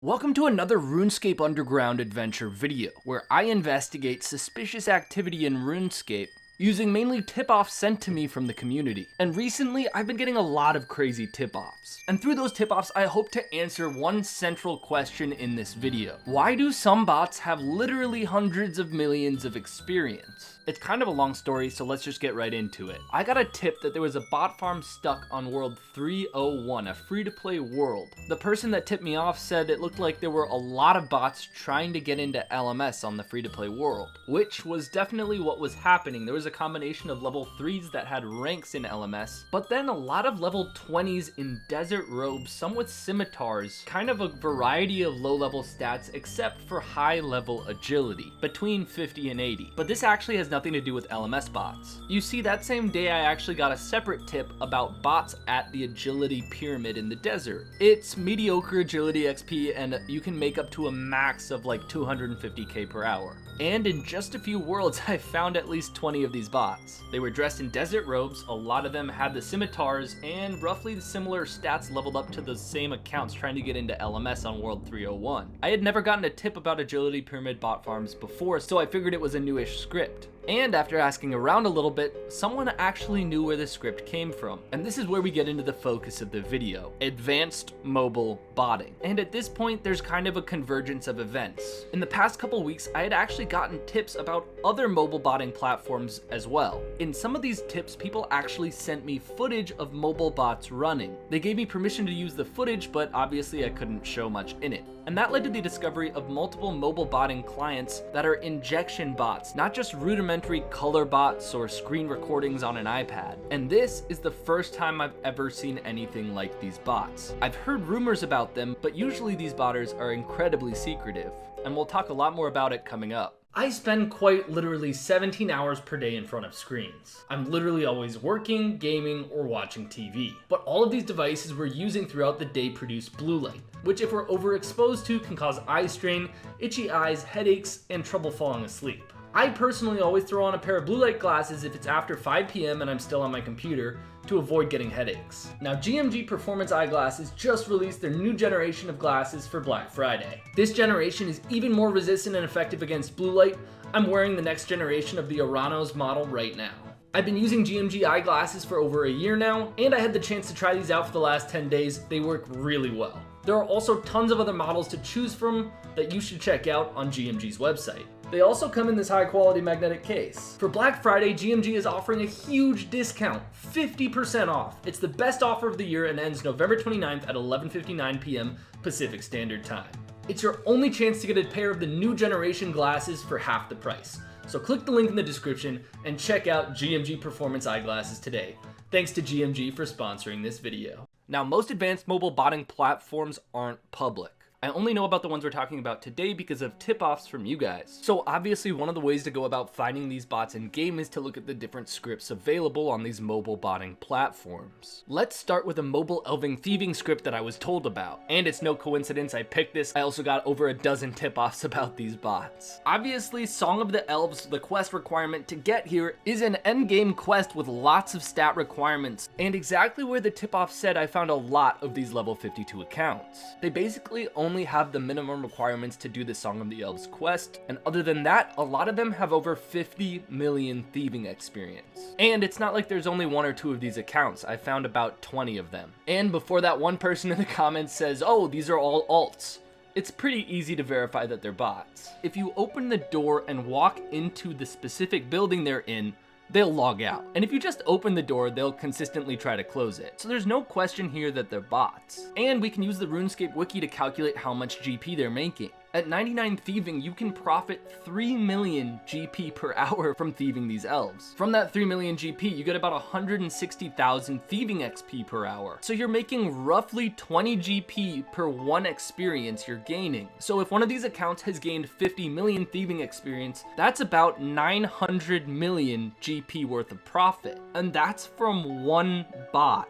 Welcome to another RuneScape Underground adventure video, where I investigate suspicious activity in RuneScape using mainly tip-offs sent to me from the community. And recently, I've been getting a lot of crazy tip-offs. And through those tip-offs, I hope to answer one central question in this video. Why do some bots have literally hundreds of millions of experience? It's kind of a long story, so let's just get right into it. I got a tip that there was a bot farm stuck on world 301, a free-to-play world. The person that tipped me off said it looked like there were a lot of bots trying to get into LMS on the free-to-play world, which was definitely what was happening. There was a combination of level 3s that had ranks in LMS, but then a lot of level 20s in desert robes, some with scimitars, kind of a variety of low-level stats except for high-level agility, between 50 and 80. But this actually has nothing to do with LMS bots. You see, that same day I actually got a separate tip about bots at the agility pyramid in the desert. It's mediocre agility XP and you can make up to a max of like 250k per hour. And in just a few worlds, I found at least 20 of these bots. They were dressed in desert robes, a lot of them had the scimitars, and roughly similar stats leveled up to the same accounts trying to get into LMS on World 301. I had never gotten a tip about agility pyramid bot farms before, so I figured it was a newish script. And after asking around a little bit, someone actually knew where the script came from. And this is where we get into the focus of the video: advanced mobile botting. And at this point, there's kind of a convergence of events. In the past couple weeks, I had actually gotten tips about other mobile botting platforms as well. In some of these tips, people actually sent me footage of mobile bots running. They gave me permission to use the footage, but obviously I couldn't show much in it. And that led to the discovery of multiple mobile botting clients that are injection bots, not just rudimentary color bots or screen recordings on an iPad. And this is the first time I've ever seen anything like these bots. I've heard rumors about them, but usually these botters are incredibly secretive, and we'll talk a lot more about it coming up. I spend quite literally 17 hours per day in front of screens. I'm literally always working, gaming, or watching TV. But all of these devices we're using throughout the day produce blue light, which if we're overexposed to can cause eye strain, itchy eyes, headaches, and trouble falling asleep. I personally always throw on a pair of blue light glasses if it's after 5 p.m. and I'm still on my computer to avoid getting headaches. Now, GMG Performance Eyeglasses just released their new generation of glasses for Black Friday. This generation is even more resistant and effective against blue light. I'm wearing the next generation of the Oranos model right now. I've been using GMG eyeglasses for over a year now, and I had the chance to try these out for the last 10 days. They work really well. There are also tons of other models to choose from that you should check out on GMG's website. They also come in this high quality magnetic case. For Black Friday, GMG is offering a huge discount, 50% off. It's the best offer of the year and ends November 29th at 11:59 p.m. Pacific Standard Time. It's your only chance to get a pair of the new generation glasses for half the price. So click the link in the description and check out GMG Performance Eyeglasses today. Thanks to GMG for sponsoring this video. Now, most advanced mobile botting platforms aren't public. I only know about the ones we're talking about today because of tip-offs from you guys. So obviously one of the ways to go about finding these bots in game is to look at the different scripts available on these mobile botting platforms. Let's start with a mobile elving thieving script that I was told about. And it's no coincidence I picked this. I also got over a dozen tip-offs about these bots. Obviously, Song of the Elves, the quest requirement to get here, is an endgame quest with lots of stat requirements. And exactly where the tip-off said, I found a lot of these level 52 accounts. They basically only have the minimum requirements to do the Song of the Elves quest, and other than that, a lot of them have over 50 million thieving experience. And it's not like there's only one or two of these accounts. I found about 20 of them. And before that one person in the comments says, oh, these are all alts, it's pretty easy to verify that they're bots. If you open the door and walk into the specific building they're in, they'll log out. And if you just open the door, they'll consistently try to close it. So there's no question here that they're bots. And we can use the RuneScape wiki to calculate how much GP they're making. At 99 thieving, you can profit 3 million GP per hour from thieving these elves. From that 3 million GP, you get about 160,000 thieving XP per hour. So you're making roughly 20 GP per one experience you're gaining. So if one of these accounts has gained 50 million thieving experience, that's about 900 million GP worth of profit. And that's from one bot.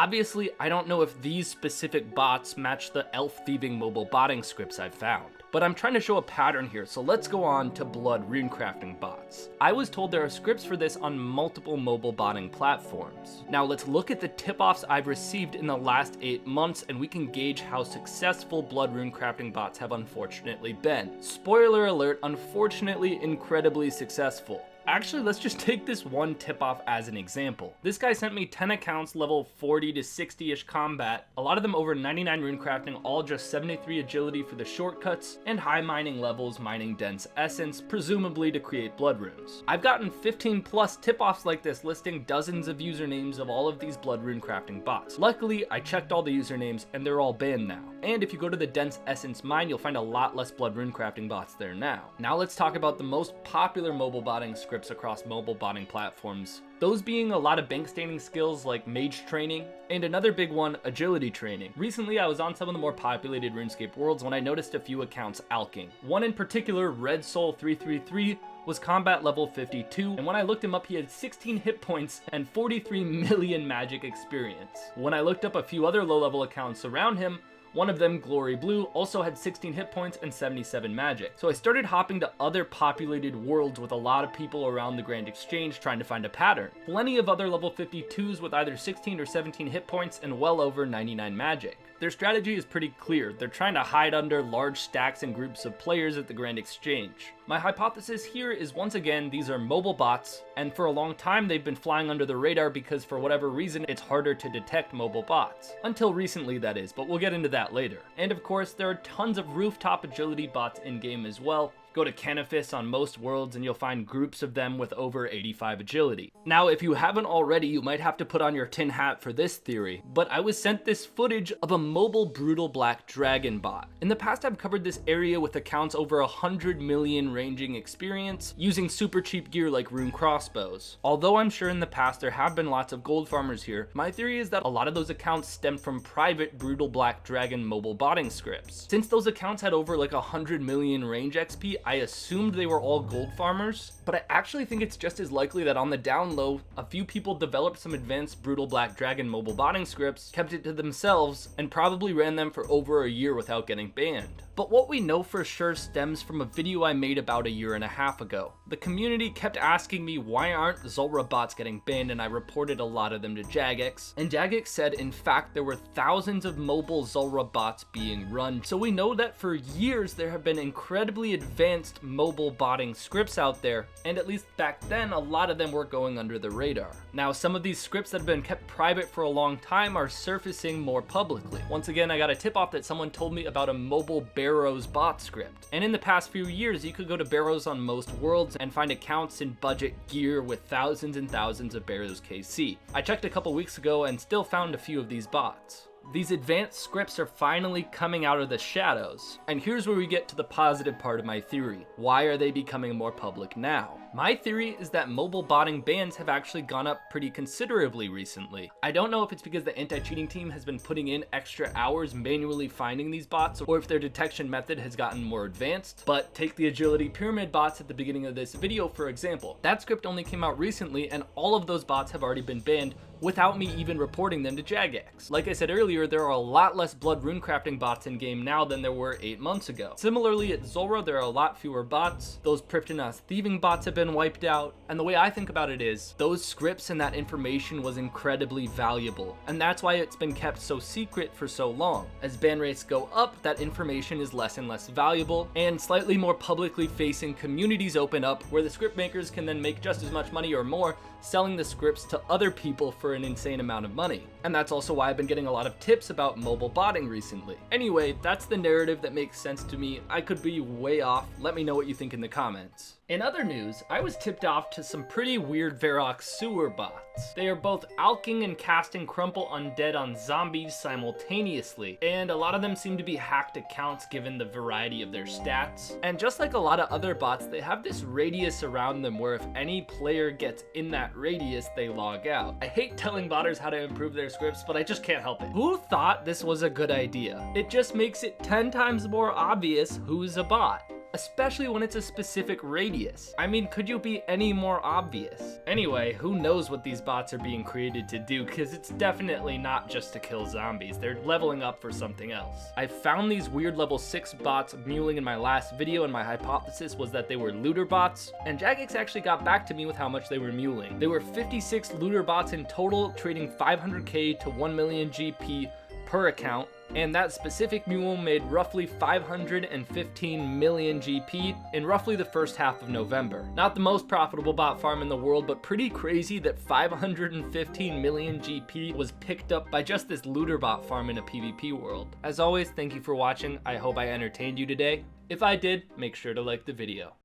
Obviously, I don't know if these specific bots match the elf thieving mobile botting scripts I've found, but I'm trying to show a pattern here, so let's go on to blood runecrafting bots. I was told there are scripts for this on multiple mobile botting platforms. Now let's look at the tip-offs I've received in the last 8 months, and we can gauge how successful blood runecrafting bots have unfortunately been. Spoiler alert, unfortunately incredibly successful. Actually, let's just take this one tip-off as an example. This guy sent me 10 accounts level 40 to 60-ish combat, a lot of them over 99 runecrafting, all just 73 agility for the shortcuts, and high mining levels mining dense essence, presumably to create blood runes. I've gotten 15 plus tip-offs like this listing dozens of usernames of all of these blood runecrafting bots. Luckily, I checked all the usernames and they're all banned now. And if you go to the dense essence mine, you'll find a lot less blood runecrafting bots there now. Now let's talk about the most popular mobile botting scripts across mobile botting platforms. Those being a lot of bank standing skills like mage training, and another big one, agility training. Recently, I was on some of the more populated RuneScape worlds when I noticed a few accounts alking. One in particular, Red Soul 333, was combat level 52, and when I looked him up, he had 16 hit points and 43 million magic experience. When I looked up a few other low-level accounts around him, one of them, Glory Blue, also had 16 hit points and 77 magic. So I started hopping to other populated worlds with a lot of people around the Grand Exchange trying to find a pattern. Plenty of other level 52s with either 16 or 17 hit points and well over 99 magic. Their strategy is pretty clear. They're trying to hide under large stacks and groups of players at the Grand Exchange. My hypothesis here is, once again, these are mobile bots, and for a long time they've been flying under the radar because for whatever reason it's harder to detect mobile bots. Until recently, that is, but we'll get into that later. And of course, there are tons of rooftop agility bots in-game as well. Go to Canifis on most worlds and you'll find groups of them with over 85 agility. Now, if you haven't already, you might have to put on your tin hat for this theory, but I was sent this footage of a mobile brutal black dragon bot. In the past, I've covered this area with accounts over 100 million ranging experience using super cheap gear like rune crossbows. Although I'm sure in the past there have been lots of gold farmers here, my theory is that a lot of those accounts stemmed from private brutal black dragon mobile botting scripts. Since those accounts had over like 100 million range XP, I assumed they were all gold farmers, but I actually think it's just as likely that on the down low, a few people developed some advanced brutal black dragon mobile botting scripts, kept it to themselves, and probably ran them for over a year without getting banned. But what we know for sure stems from a video I made about a year and a half ago. The community kept asking me why aren't Zulrah bots getting banned, and I reported a lot of them to Jagex, and Jagex said in fact there were thousands of mobile Zulrah bots being run, so we know that for years there have been incredibly advanced mobile botting scripts out there, and at least back then a lot of them were going under the radar. Now some of these scripts that have been kept private for a long time are surfacing more publicly. Once again, I got a tip off that someone told me about a mobile Barrows bot script, and in the past few years you could go to Barrows on most worlds and find accounts in budget gear with thousands and thousands of Barrows KC. I checked a couple weeks ago and still found a few of these bots. These advanced scripts are finally coming out of the shadows, and here's where we get to the positive part of my theory. Why are they becoming more public now? My theory is that mobile botting bans have actually gone up pretty considerably recently. I don't know if it's because the anti-cheating team has been putting in extra hours manually finding these bots, or if their detection method has gotten more advanced, but take the agility pyramid bots at the beginning of this video for example. That script only came out recently and all of those bots have already been banned without me even reporting them to Jagex. Like I said earlier, there are a lot less blood runecrafting bots in game now than there were 8 months ago. Similarly at Zulrah, there are a lot fewer bots. Those Priptonas thieving bots have been wiped out, and the way I think about it is, those scripts and that information was incredibly valuable, and that's why it's been kept so secret for so long. As ban rates go up, that information is less and less valuable, and slightly more publicly facing communities open up where the script makers can then make just as much money or more selling the scripts to other people for an insane amount of money. And that's also why I've been getting a lot of tips about mobile botting recently. Anyway, that's the narrative that makes sense to me. I could be way off. Let me know what you think in the comments. In other news, I was tipped off to some pretty weird Varrock sewer bots. They are both alking and casting Crumple Undead on zombies simultaneously, and a lot of them seem to be hacked accounts given the variety of their stats. And just like a lot of other bots, they have this radius around them where if any player gets in that radius, they log out. I hate telling botters how to improve their scripts, but I just can't help it. Who thought this was a good idea? It just makes it 10 times more obvious who's a bot. especially when it's a specific radius. I mean, could you be any more obvious? Anyway, who knows what these bots are being created to do, because it's definitely not just to kill zombies. They're leveling up for something else. I found these weird level 6 bots muling in my last video, and my hypothesis was that they were looter bots, and Jagex actually got back to me with how much they were muling. There were 56 looter bots in total, trading 500k to 1 million GP per account, and that specific mule made roughly 515 million GP in roughly the first half of November. Not the most profitable bot farm in the world, but pretty crazy that 515 million GP was picked up by just this looter bot farm in a PvP world. As always, thank you for watching. I hope I entertained you today. If I did, make sure to like the video.